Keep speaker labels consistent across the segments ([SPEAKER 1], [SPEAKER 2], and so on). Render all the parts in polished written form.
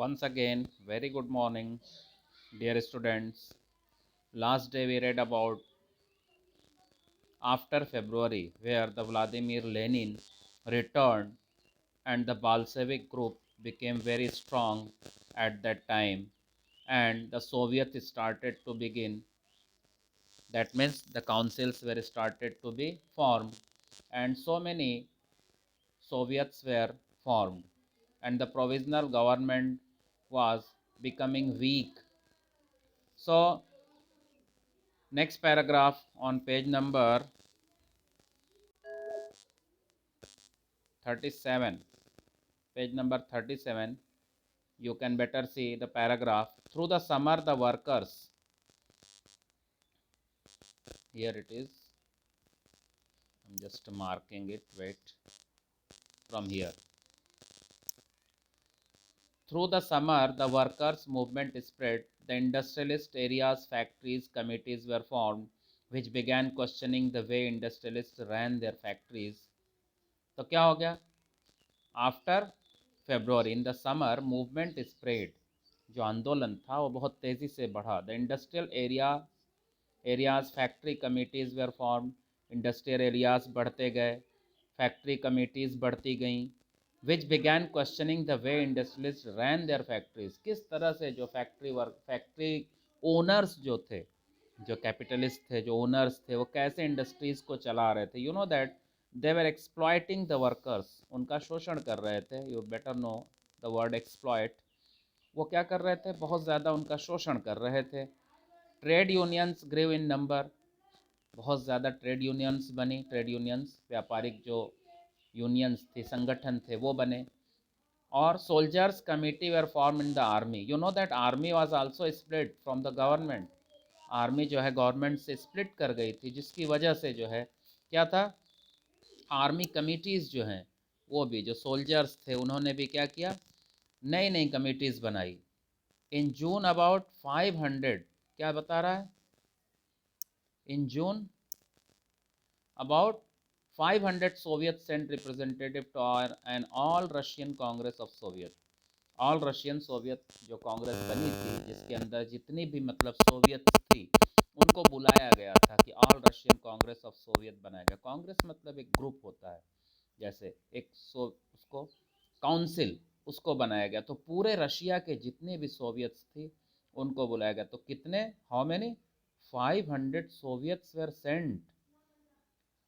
[SPEAKER 1] Once again, very good morning, dear students. Last day we read about after February, where the Vladimir Lenin returned and the Bolshevik group became very strong at that time, and the Soviets started to begin. That means the councils were started to be formed, and so many Soviets were formed, and the provisional government was becoming weak. So next paragraph on page number 37. Page number 37. You can better see the paragraph. Through the summer, the workers. Here it is. I'm just marking it. Wait. From here. Through the summer, the workers' movement spread. The industrialist areas, factories, committees were formed, which began questioning the way industrialists ran their factories. तो क्या हो गया? After February in the summer movement spread, जो आंदोलन था वो बहुत तेज़ी से बढ़ा. The industrial areas factory committees were form. Industrial areas बढ़ते गए, फैक्ट्री कमिटीज़ बढ़ती गईं. Which began questioning the way industrialist ran their factories. किस तरह से जो फैक्ट्री ओनर्स जो थे, जो कैपिटलिस्ट थे, जो ओनर्स थे, वो कैसे इंडस्ट्रीज़ को चला रहे थे. You know that they were exploiting the workers. उनका शोषण कर रहे थे. You better know the word exploit. वो क्या कर रहे थे? बहुत ज़्यादा उनका शोषण कर रहे थे. ट्रेड यूनियंस ग्रेव इन नंबर. बहुत ज़्यादा ट्रेड यूनियंस बनी. ट्रेड यूनियंस व्यापारिक जो यूनियंस थे, संगठन थे, वो बने. और soldiers committee were form in the army. You know that army was also split from the government. Army जो है गवर्नमेंट से स्प्लिट कर गई थी, जिसकी वजह से जो है क्या था, आर्मी कमिटीज़ जो हैं वो भी, जो सोल्जर्स थे उन्होंने भी क्या किया, नई नई कमिटीज़ बनाई. इन जून अबाउट 500, क्या बता रहा है, इन जून about 500 Soviets sent representative to an all Russian Congress of Soviet. All Russian Soviet जो कांग्रेस बनी थी, जिसके अंदर जितनी भी मतलब सोवियत थी, उनको बुलाया गया था कि all Russian Congress of Soviet बनाया गया. कांग्रेस मतलब एक ग्रुप होता है, जैसे एक उसको काउंसिल, उसको बनाया गया. तो पूरे रशिया के जितने भी सोवियत्स थी उनको बुलाया गया. तो कितने, how many, 500 soviets were sent.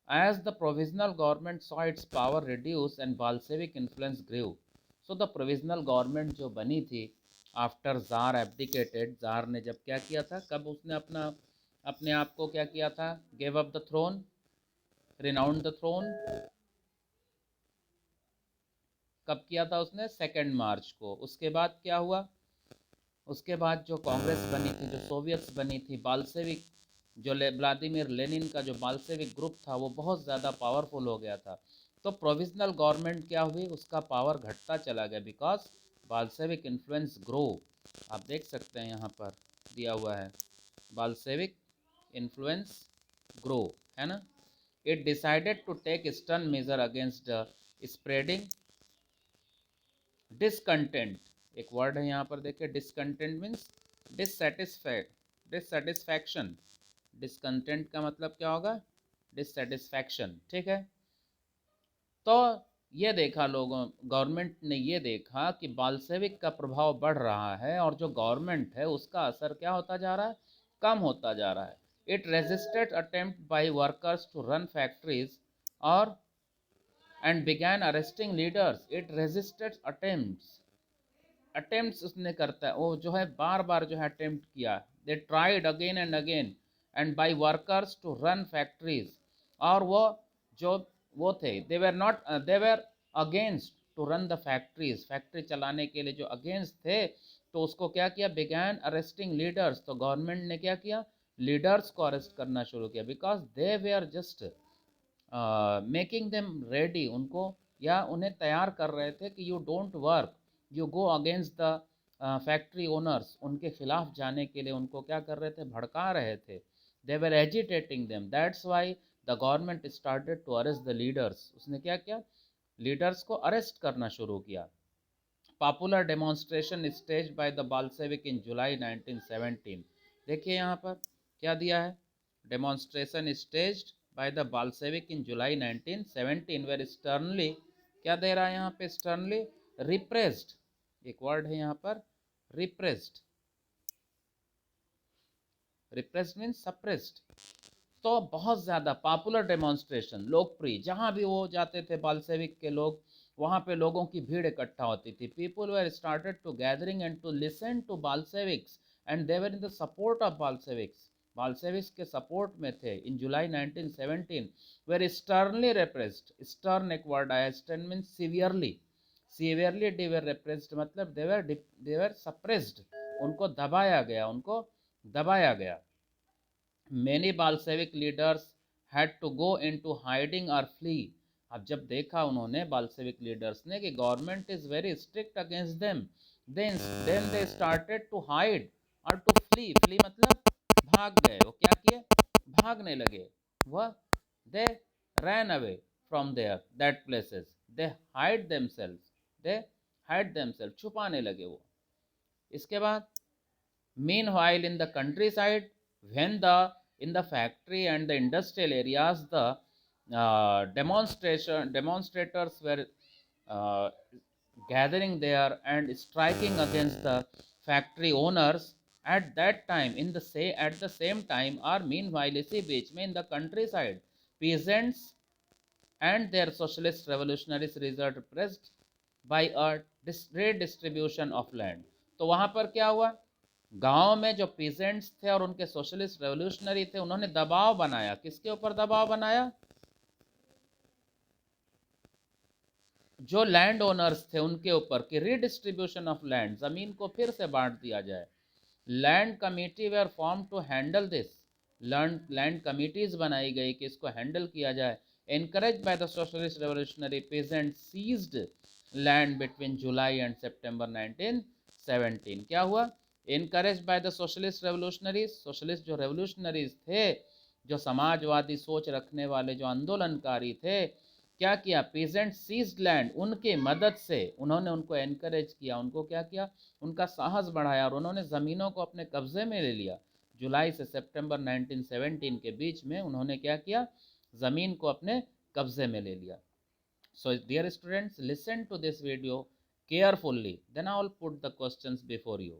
[SPEAKER 1] As the provisional government saw its power reduce and Bolshevik influence grew. So the provisional government जो बनी थी आफ्टर जार एब्डिकेटेड, जार ने जब क्या किया था, कब उसने अपने आप को क्या किया था, gave up the throne, renounced the throne, कब किया था उसने, 2 मार्च को. उसके बाद क्या हुआ, उसके बाद जो कांग्रेस बनी थी, जो सोवियत्स बनी थी, बाल्सेविक, जो व्लादिमीर लेनिन का जो बाल्सेविक ग्रुप था वो बहुत ज़्यादा पावरफुल हो गया था. तो प्रोविजनल गवर्नमेंट क्या हुई, उसका पावर घटता चला गया बिकॉज बाल्सेविक इन्फ्लुएंस ग्रो. आप देख सकते हैं यहाँ पर दिया हुआ है, बाल्सेविक इन्फ्लुएंस ग्रो, है ना. It decided to take stern measure against spreading discontent. एक वर्ड है यहाँ पर देखिए, डिसकंटेंट मीन्स डिससेटिस्फैक्शन. डिसकंटेंट का मतलब क्या होगा, डिससेटिस्फैक्शन. ठीक है. तो ये देखा लोगों, गवर्नमेंट ने ये देखा कि बाल्सेविक का प्रभाव बढ़ रहा है और जो गवर्नमेंट है उसका असर क्या होता जा रहा है, कम होता जा रहा है. It resisted attempt by workers to run factories और and began arresting leaders. It resisted attempts उसने करता है, वो जो है बार बार जो है अटेम्प्ट किया. They tried again and by workers to run factories. और वो जो वो थे, they were against to run the factories. Factory चलाने के लिए जो अगेंस्ट थे, तो उसको क्या किया, बिगैन अरेस्टिंग लीडर्स. तो गवर्नमेंट ने क्या किया, लीडर्स को अरेस्ट करना शुरू किया. Because they way just making them ready, उनको या उन्हें तैयार कर रहे थे कि you don't work, you go against the factory owners. उनके खिलाफ जाने के लिए उनको क्या कर रहे थे, भड़का रहे थे. They were agitating them. That's why the government started to arrest the leaders. उसने क्या किया, लीडर्स को अरेस्ट करना शुरू किया. Popular demonstration stage by the Bolshevik in July 1917। देखिए यहाँ पर क्या दिया है, demonstration stage by the Bolshevik in July 1917 were sternly, क्या दे रहा है यहाँ पे, स्टर्नली रिप्रेस्ड, एक वर्ड है यहाँ पर रिप्रेस्ड, रिप्रेस्ड मीन्स सप्रेस्ड। तो बहुत ज़्यादा पॉपुलर डेमोन्स्ट्रेशन, लोकप्रिय, जहाँ भी वो जाते थे बाल्सेविक के लोग, वहाँ पे लोगों की भीड़ इकट्ठा होती थी। People were started to gathering and to listen to Bolsheviks and they were in the support of Bolsheviks, Bolsheviks के सपोर्ट में थे। In July 1917 were sternly repressed, stern एक वर्ड आया, stern means severely, severely they were repressed मतलब they were suppressed, उनको दबाया गया, उनको दबाया गया। Many Bolshevik leaders had to go into hiding or flee। अब जब देखा उन्होंने बाल्सेविक लीडर्स ने कि government is very strict against them, then they started to hide और to flee, flee मतलब भाग गए, वो क्या किए, भागने लगे, वह they ran away from there that places, they hide themselves, छुपाने लगे वो। इसके बाद meanwhile in the countryside, when the in the factory and the industrial areas the demonstrators were uh, gathering there and striking against the factory owners, at that time at the same time or meanwhile इसी बीच में in the countryside peasants and their socialist revolutionaries result pressed by a redistribution of land। तो वहां पर क्या हुआ, गांव में जो पीजेंट्स थे और उनके सोशलिस्ट रेवोल्यूशनरी थे, उन्होंने दबाव बनाया, किसके ऊपर दबाव बनाया, जो लैंड ओनर्स थे उनके ऊपर, कि रीडिस्ट्रीब्यूशन ऑफ लैंड, जमीन को फिर से बांट दिया जाए। Land committee were form to handle this, land committees बनाई गई कि इसको हैंडल किया जाए। Encourage by the socialist revolutionary peasant seized land between July and September 1917। क्या हुआ, encourage by the socialist revolutionaries, socialist जो रेवोल्यूशनरीज थे, जो समाजवादी सोच रखने वाले जो आंदोलनकारी थे, क्या किया, पीजेंट सीज्ड लैंड, उनकी मदद से उन्होंने उनको एनकरेज किया, उनको क्या किया, उनका साहस बढ़ाया और उन्होंने ज़मीनों को अपने कब्जे में ले लिया। जुलाई से सितंबर 1917 के बीच में उन्होंने क्या किया, ज़मीन को अपने कब्जे में ले लिया। So dear students, listen to this video carefully, then I will put the questions before you।